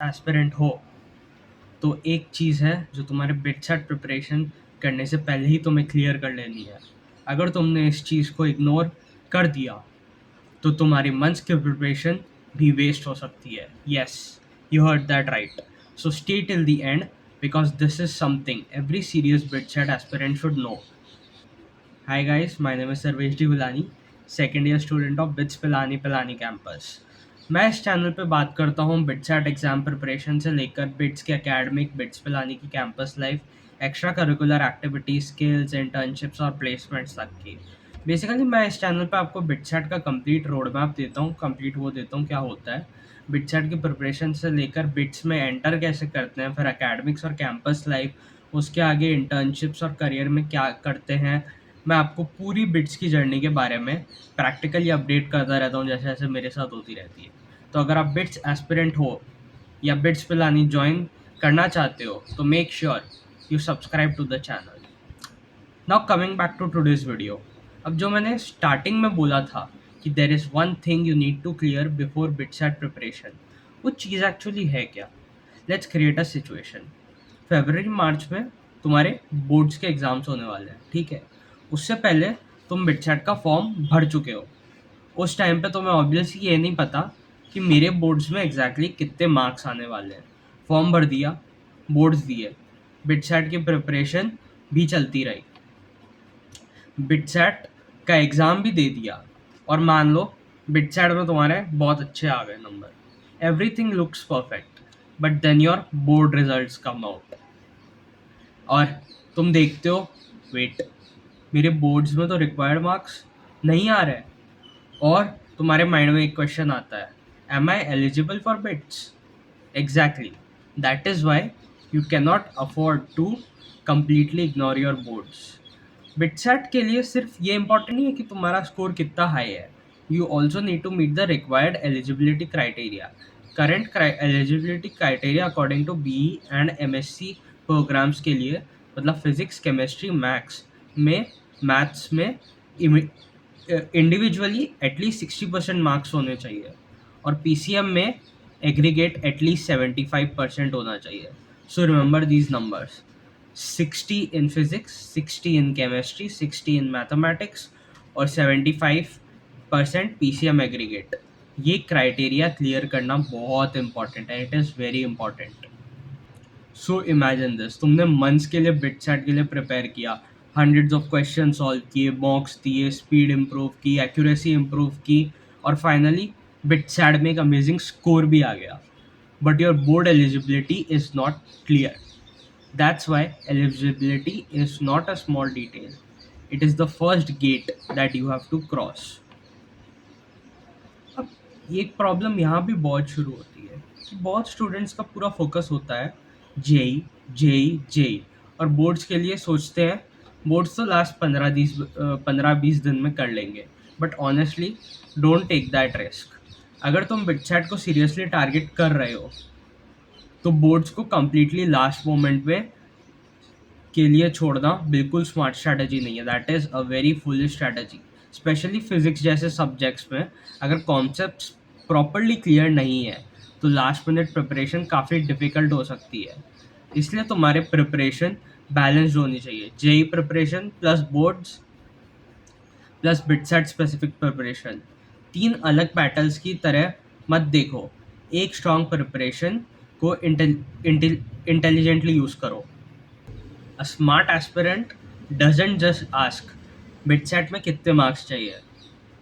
Aspirant हो तो एक चीज़ है जो तुम्हारे बिट सेट प्रिपरेशन करने से पहले ही तुम्हें क्लियर कर लेनी है। अगर तुमने इस चीज़ को इग्नोर कर दिया तो तुम्हारी मंथ्स की प्रिपरेशन भी वेस्ट हो सकती है। Yes, you heard that right. So stay till the end because this is something every serious bit set aspirant should know. Hi guys, my name is Sarvesh D Pilani, second year student of bits Pilani Pilani campus. मैं इस channel पे बात करता हूँ बिट्सैट exam preparation से लेकर bits के academic, bits Pilani की campus life, extra curricular activities, skills, internships और प्लेसमेंट्स तक की। बेसिकली मैं इस चैनल पे आपको बिट्सैट का कंप्लीट रोड मैप देता हूँ, कंप्लीट वो देता हूँ क्या होता है बिट्सैट की प्रिपरेशन से लेकर बिट्स में एंटर कैसे करते हैं, फिर एकेडमिक्स और कैंपस लाइफ, उसके आगे इंटर्नशिप्स और करियर में क्या करते हैं। मैं आपको पूरी बिट्स की जर्नी के बारे में प्रैक्टिकली अपडेट करता रहता हूँ जैसे जैसे मेरे साथ होती रहती है। तो अगर आप बिट्स एस्पिरेंट हो या बिट्स पिलानी ज्वाइन करना चाहते हो तो make sure you subscribe to the channel. Now coming back to today's video. अब जो मैंने स्टार्टिंग में बोला था कि there is one thing you need to clear before BITSAT preparation, वो चीज़ एक्चुअली है क्या? Let's create a situation. फरवरी मार्च में तुम्हारे बोर्ड्स के एग्ज़ाम्स होने वाले हैं, ठीक है? उससे पहले तुम बिटसेट का फॉर्म भर चुके हो। उस टाइम पे तुम्हें ऑब्वियसली ये नहीं पता कि मेरे बोर्ड्स में एग्जैक्टली कितने मार्क्स आने वाले हैं। फॉर्म भर दिया, बोर्ड्स दिए, बिटसेट की प्रिपरेशन भी चलती रही, बिटसेट का एग्ज़ाम भी दे दिया और मान लो बिटसेट में तुम्हारे बहुत अच्छे आ गए number, everything looks perfect, but then your board results come out और तुम देखते हो, वेट, मेरे बोर्ड्स में तो रिक्वायर्ड मार्क्स नहीं आ रहे, और तुम्हारे माइंड में एक क्वेश्चन आता है, am I eligible for BITS? Exactly, that is why you can not afford to completely ignore your boards. BITSAT के लिए सिर्फ ये इंपॉर्टेंट नहीं है कि तुम्हारा स्कोर कितना हाई है, you also need to meet the required eligibility criteria. Current eligibility criteria according to B and M S C programmes के लिए, मतलब फिजिक्स, केमिस्ट्री, मैथ्स में इंडिविजुअली एटलीस्ट 60% मार्क्स होने चाहिए और पीसीएम में एग्रीगेट एटलीस्ट 75% होना चाहिए। So remember these numbers: 60 in physics, 60 in chemistry, 60 in mathematics और 75% पीसीएम एग्रीगेट। ये क्राइटेरिया क्लियर करना बहुत इंपॉर्टेंट है, it is very important. So imagine this, तुमने मंथ्स के लिए बिटसेट के लिए प्रिपेयर किया, हंड्रेड्स ऑफ क्वेश्चन सॉल्व किए, मॉक्स दिए, स्पीड इम्प्रूव की, एक्यूरेसी इम्प्रूव की और फाइनली बिटसेट में एक अमेजिंग स्कोर भी आ गया, but your board eligibility is not clear. That's why eligibility is not a small detail. It is the first gate that you have to cross. अब ये problem यहाँ भी बहुत शुरू होती है कि बहुत स्टूडेंट्स का पूरा फोकस होता है जेई जेई जेई, और बोर्ड्स के लिए सोचते हैं बोर्ड्स तो लास्ट 15-20 दिन में कर लेंगे, but honestly don't take that risk. अगर तुम बिटसेट को सीरियसली टारगेट कर रहे हो तो बोर्ड्स को कम्प्लीटली लास्ट मोमेंट में के लिए छोड़ना बिल्कुल स्मार्ट स्ट्रैटेजी नहीं है। That is a very foolish strategy, specially physics जैसे सब्जेक्ट्स में। अगर कॉन्सेप्ट्स प्रॉपरली क्लियर नहीं है तो लास्ट मिनट प्रिपरेशन काफ़ी डिफ़िकल्ट हो सकती है। इसलिए तुम्हारे प्रिपरेशन बैलेंस्ड होनी चाहिए। JEE preparation plus boards plus BITSAT specific preparation, तीन अलग बैटल्स की तरह मत देखो। एक स्ट्रॉन्ग प्रिपरेशन को इंटेलिजेंटली यूज़ करो। A smart aspirant doesn't just ask BITSAT में कितने मार्क्स चाहिए.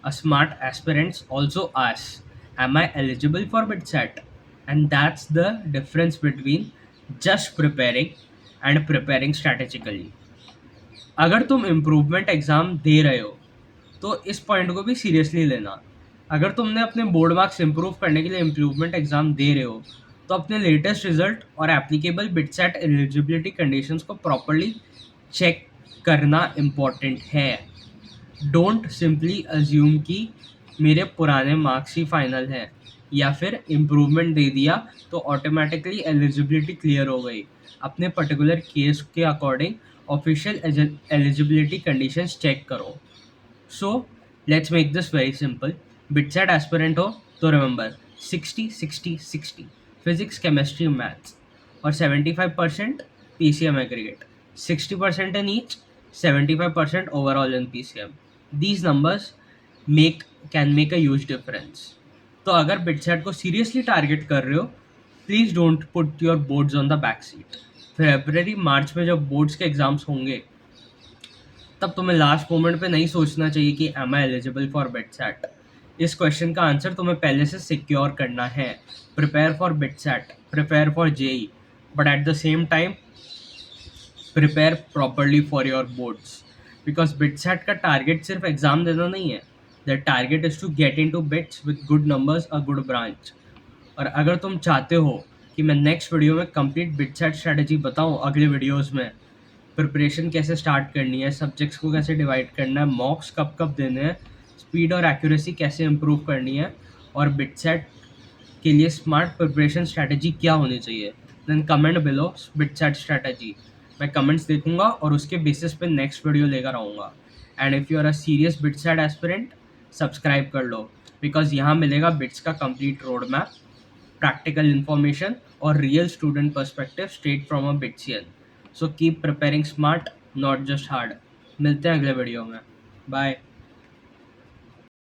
A smart aspirant also asks, am I eligible for BITSAT? And that's the difference between just preparing and preparing strategically. अगर तुम improvement exam दे रहे हो तो इस पॉइंट को भी सीरियसली लेना। अगर तुमने अपने बोर्ड मार्क्स इम्प्रूव करने के लिए इम्प्रूवमेंट एग्ज़ाम दे रहे हो तो अपने लेटेस्ट रिजल्ट और एप्लीकेबल बिटसेट एलिजिबिलिटी कंडीशंस को प्रॉपरली चेक करना इम्पॉर्टेंट है। डोंट सिंपली अज्यूम कि मेरे पुराने मार्क्स ही फाइनल हैं या फिर इम्प्रूवमेंट दे दिया तो ऑटोमेटिकली एलिजिबिलिटी क्लियर हो गई। अपने पर्टिकुलर केस के according official eligibility conditions check करो। So let's make this very simple. BITSAT aspirant हो तो रिमेंबर 60 60 60, फिजिक्स, केमिस्ट्री, मैथ्स, और 75% PCM aggregate, 60% in each, 75% overall in PCM. These numbers make can make a huge difference. तो अगर BITSAT को seriously target कर रहे हो, please don't put your boards on the back seat. February March में जब boards के एग्जाम्स होंगे, तब तुम्हें लास्ट मोमेंट पे नहीं सोचना चाहिए कि am I eligible for BITSAT. इस क्वेश्चन का आंसर तुम्हें पहले से सिक्योर करना है. Prepare for BITSAT, prepare for JEE, but at the same time prepare properly for your boards. Because BITSAT का टारगेट सिर्फ एग्जाम देना नहीं है. The target is to get into BITS with good numbers, a good branch. और अगर तुम चाहते हो कि मैं नेक्स्ट वीडियो में कंप्लीट बिटसेट स्ट्रेटेजी बताऊं, अगले वीडियोस में प्रिपरेशन कैसे स्टार्ट करनी है, सब्जेक्ट्स को कैसे डिवाइड करना है, मॉक्स कब कब देने हैं, स्पीड और एक्यूरेसी कैसे इम्प्रूव करनी है, और बिटसेट के लिए स्मार्ट प्रिपरेशन स्ट्रैटेजी क्या होनी चाहिए, then comment below BITSAT strategy. मैं कमेंट्स देखूंगा और उसके बेसिस पे नेक्स्ट वीडियो लेकर आऊँगा. And if you are a serious BITSAT aspirant, subscribe कर लो, बिकॉज यहाँ मिलेगा बिट्स का complete road map, practical information और real student perspective straight from a Bitsian. So keep preparing smart, not just hard. मिलते हैं अगले वीडियो में. बाय.